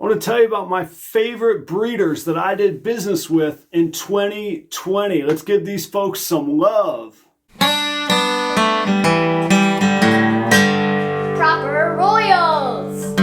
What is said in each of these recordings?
want to tell you about my favorite breeders that I did business with in 2020. Let's give these folks some love. Proper Royals.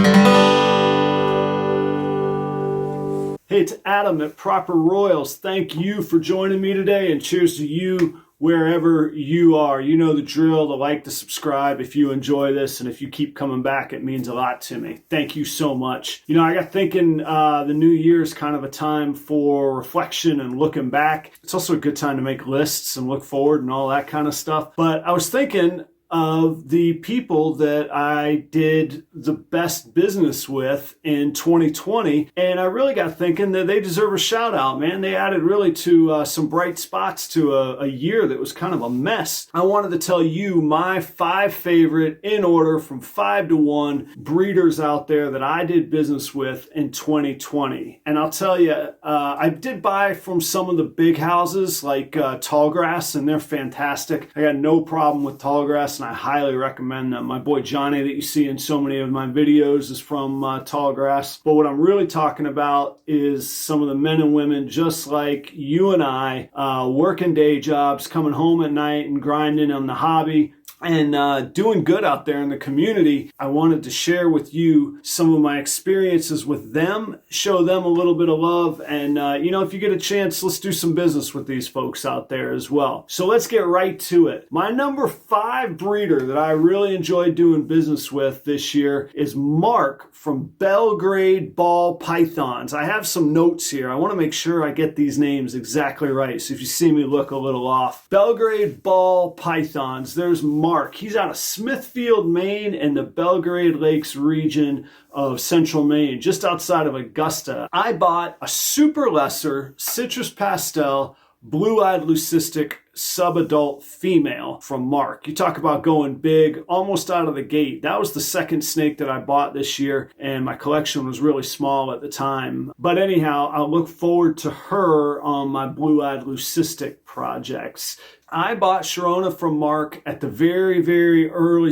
Hey, it's Adam at Proper Royals. Thank you for joining me today, and cheers to you wherever you are. You know the drill, to like, to subscribe if you enjoy this, and if you keep coming back, it means a lot to me. Thank you so much. You know, I got thinking the new year is kind of a time for reflection and looking back. It's also a good time to make lists and look forward and all that kind of stuff. But I was thinking of the people that I did the best business with in 2020. And I really got thinking that they deserve a shout out, man. They added really to some bright spots to a year that was kind of a mess. I wanted to tell you my 5 favorite, in order from 5 to 1, breeders out there that I did business with in 2020. And I'll tell you, I did buy from some of the big houses like Tallgrass, and they're fantastic. I got no problem with Tallgrass, and I highly recommend them. My boy Johnny that you see in so many of my videos is from Tallgrass. But what I'm really talking about is some of the men and women just like you and I, working day jobs, coming home at night and grinding on the hobby, and doing good out there in the community. I wanted to share with you some of my experiences with them, show them a little bit of love, and you know, if you get a chance, let's do some business with these folks out there as well. So let's get right to it. My number 5 breeder that I really enjoyed doing business with this year is Mark from Belgrade Ball Pythons. I have some notes here. I want to make sure I get these names exactly right, so if you see me look a little off. Belgrade Ball Pythons. There's Mark. He's out of Smithfield, Maine, in the Belgrade Lakes region of central Maine, just outside of Augusta. I bought a super lesser citrus pastel blue-eyed leucistic subadult female from Mark. You talk about going big almost out of the gate. That was the second snake that I bought this year, and my collection was really small at the time. But anyhow, I look forward to her on my blue-eyed leucistic projects. I bought Sharona from Mark at the very, very early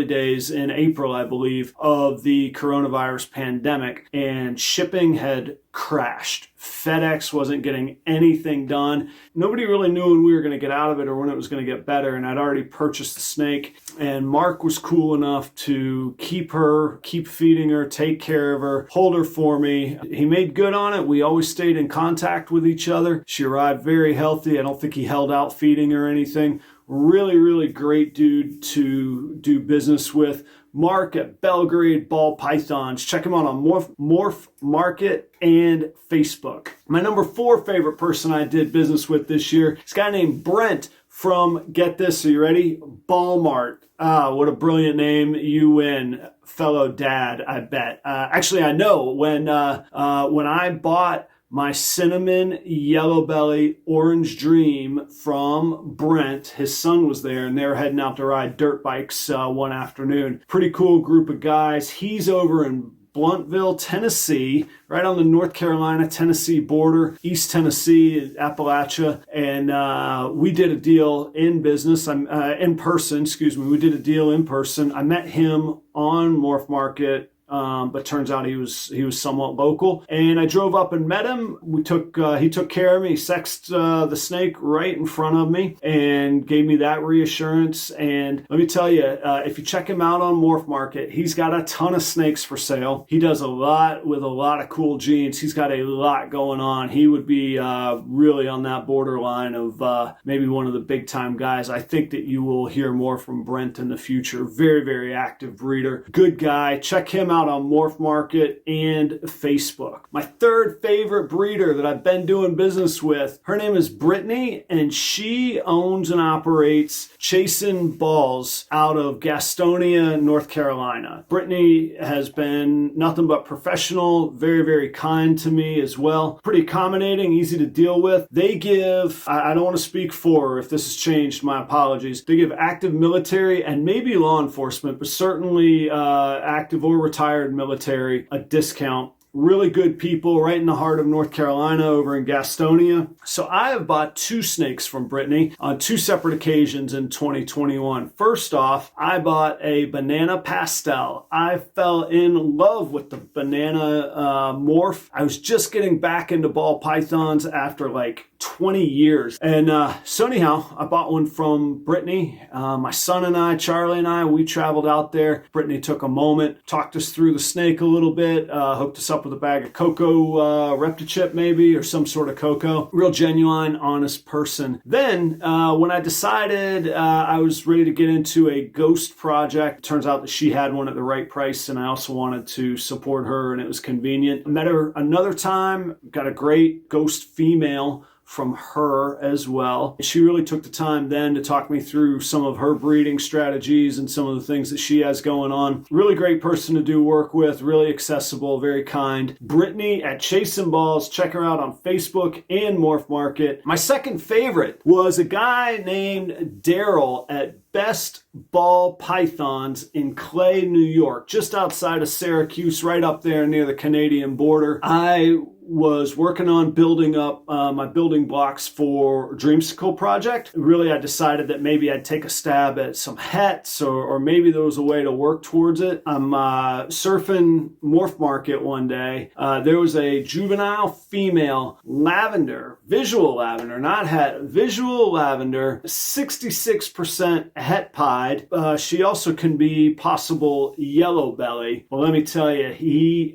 days in April, I believe, of the coronavirus pandemic, and shipping had crashed. FedEx wasn't getting anything done. Nobody really knew when we were going to get out of it or when it was going to get better, and I'd already purchased the snake, and Mark was cool enough to keep feeding her, take care of her, hold her for me. He made good on it. We always stayed in contact with each other. She arrived very healthy. I don't think he held out feeding her or anything. Really, really great dude to do business with. Mark at Belgrade Ball Pythons. Check him out on Morph Market and Facebook. My number 4 favorite person I did business with this year is a guy named Brent from, get this, are you ready? Ballmart. What a brilliant name. You win, fellow dad, I bet. Actually, I know when I bought my cinnamon yellow belly orange dream from Brent, his son was there, and they were heading out to ride dirt bikes one afternoon. Pretty cool group of guys. He's over in Blountville, Tennessee, right on the North Carolina-Tennessee border, East Tennessee, Appalachia, and we did a deal in person. We did a deal in person. I met him on Morph Market, but turns out he was somewhat local, and I drove up and met him. He took care of me. He sexed the snake right in front of me and gave me that reassurance. And let me tell you, if you check him out on Morph Market, he's got a ton of snakes for sale. He does a lot with a lot of cool genes. He's got a lot going on. He would be really on that borderline of maybe one of the big time guys. I think that you will hear more from Brent in the future. Very, very active breeder. Good guy. Check him out on Morph Market and Facebook. My 3rd favorite breeder that I've been doing business with, her name is Brittany, and she owns and operates Chasing Balls out of Gastonia, North Carolina. Brittany has been nothing but professional, very, very kind to me as well. Pretty accommodating, easy to deal with. They give, I don't want to speak for her, if this has changed, my apologies. They give active military and maybe law enforcement, but certainly active or retired military a discount Really good people right in the heart of North Carolina over in Gastonia. So I have bought 2 snakes from Brittany on 2 separate occasions in 2021. First off, I bought a banana pastel. I fell in love with the banana morph. I was just getting back into ball pythons after like 20 years. And so anyhow, I bought one from Brittany. My son and I, Charlie and I, we traveled out there. Brittany took a moment, talked us through the snake a little bit, hooked us up with a bag of cocoa reptichip maybe, or some sort of cocoa. Real genuine, honest person. Then when I decided I was ready to get into a ghost project, it turns out that she had one at the right price, and I also wanted to support her, and it was convenient. I met her another time, got a great ghost female from her as well. She really took the time then to talk me through some of her breeding strategies and some of the things that she has going on. Really great person to do work with, really accessible, very kind. Brittany at Chasing Balls, check her out on Facebook and Morph Market. My second favorite was a guy named Daryl at Best Ball Pythons in Clay, New York, just outside of Syracuse, right up there near the Canadian border. I was working on building up my building blocks for Dreamsicle project. Really, I decided that maybe I'd take a stab at some hets, or maybe there was a way to work towards it. I'm surfing Morph Market one day. There was a juvenile female lavender, visual lavender, not het, visual lavender, 66% het pied. She also can be possible yellow belly. Well, let me tell you, he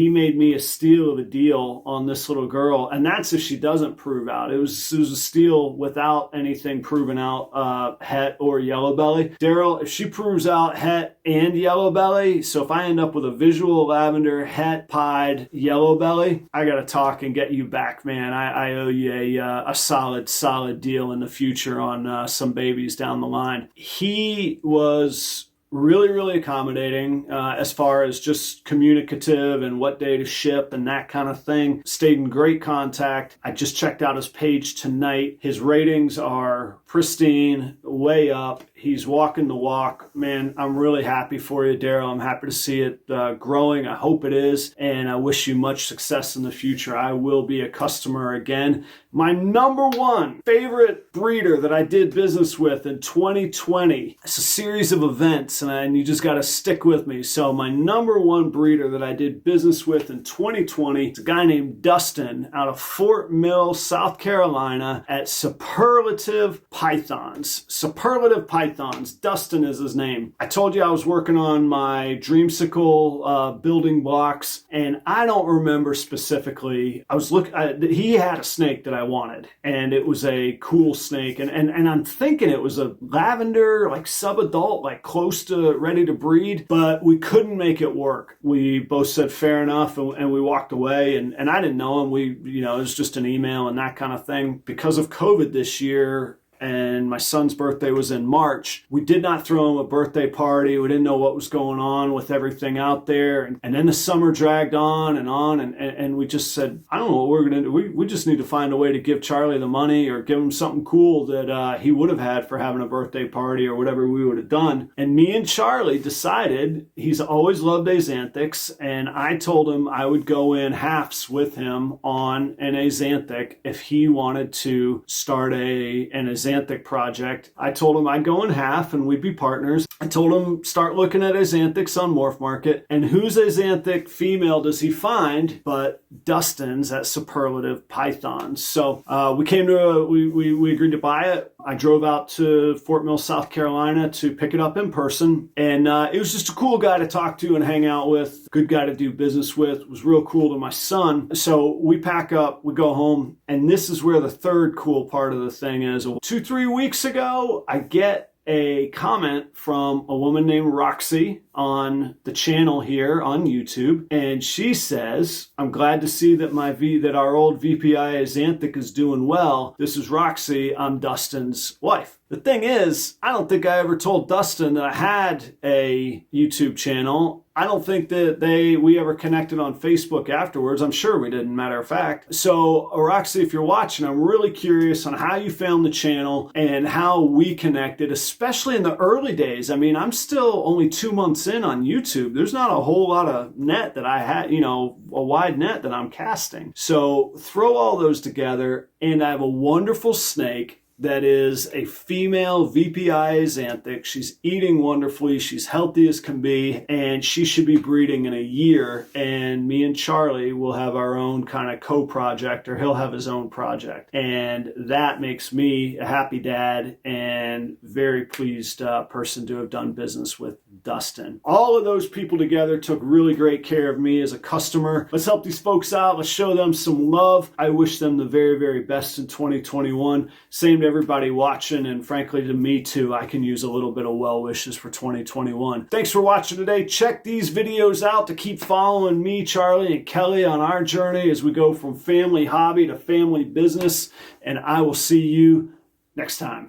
made me a steal of a deal on this little girl, and that's if she doesn't prove out. It was a steal without anything proven out, het or yellow belly. Daryl, if she proves out het and yellow belly, so if I end up with a visual lavender, het pied, yellow belly, I gotta talk and get you back, man. I owe you a solid deal in the future on some babies down the line. He was really accommodating as far as just communicative and what day to ship and that kind of thing. Stayed in great contact. I just checked out his page tonight. His ratings are pristine, way up. He's walking the walk. Man, I'm really happy for you, Daryl. I'm happy to see it growing. I hope it is, and I wish you much success in the future. I will be a customer again. My number 1 favorite breeder that I did business with in 2020. It's a series of events, and you just got to stick with me. So my number 1 breeder that I did business with in 2020 is a guy named Dustin out of Fort Mill, South Carolina, at Superlative Pythons. Superlative Pythons. Dustin is his name. I told you I was working on my Dreamsicle building blocks, and I don't remember specifically. He had a snake that I wanted, and it was a cool snake, and I'm thinking it was a lavender, like sub-adult, like close to ready to breed, but we couldn't make it work. We both said fair enough, and we walked away, and I didn't know him. It was just an email and that kind of thing. Because of COVID this year, and my son's birthday was in March, we did not throw him a birthday party. We didn't know what was going on with everything out there. And then the summer dragged on, and we just said, I don't know what we're going to do. We just need to find a way to give Charlie the money or give him something cool that he would have had for having a birthday party or whatever we would have done. And me and Charlie decided, he's always loved Axanthics, and I told him I would go in halves with him on an Axanthic if he wanted to start an Axanthic project. I told him I'd go in half and we'd be partners. I told him start looking at Axanthics on Morph Market, and whose Axanthic female does he find but Dustin's at Superlative Pythons. So we agreed to buy it. I drove out to Fort Mill, South Carolina to pick it up in person, and it was just a cool guy to talk to and hang out with, good guy to do business with. It was real cool to my son. So we pack up, we go home, and this is where the third cool part of the thing is. 2-3 weeks ago, I get a comment from a woman named Roxy on the channel here on YouTube, and she says, I'm glad to see that our old VPI Axanthic is doing well. This is Roxy. I'm Dustin's wife. The thing is, I don't think I ever told Dustin that I had a YouTube channel, I don't think that we ever connected on Facebook afterwards. I'm sure we didn't, matter of fact. So, Roxy, if you're watching, I'm really curious on how you found the channel and how we connected, especially in the early days. I mean, I'm still only 2 months in on YouTube. There's not a whole lot of net that I had, a wide net that I'm casting. So throw all those together, and I have a wonderful snake that is a female VPI xanthic. She's eating wonderfully. She's healthy as can be, and she should be breeding in a year. And me and Charlie will have our own kind of co-project, or he'll have his own project. And that makes me a happy dad and very pleased person to have done business with Dustin. All of those people together took really great care of me as a customer. Let's help these folks out. Let's show them some love. I wish them the very, very best in 2021. Same to everybody watching, and frankly to me too. I can use a little bit of well wishes for 2021. Thanks for watching today. Check these videos out to keep following me, Charlie, and Kelly on our journey as we go from family hobby to family business, and I will see you next time.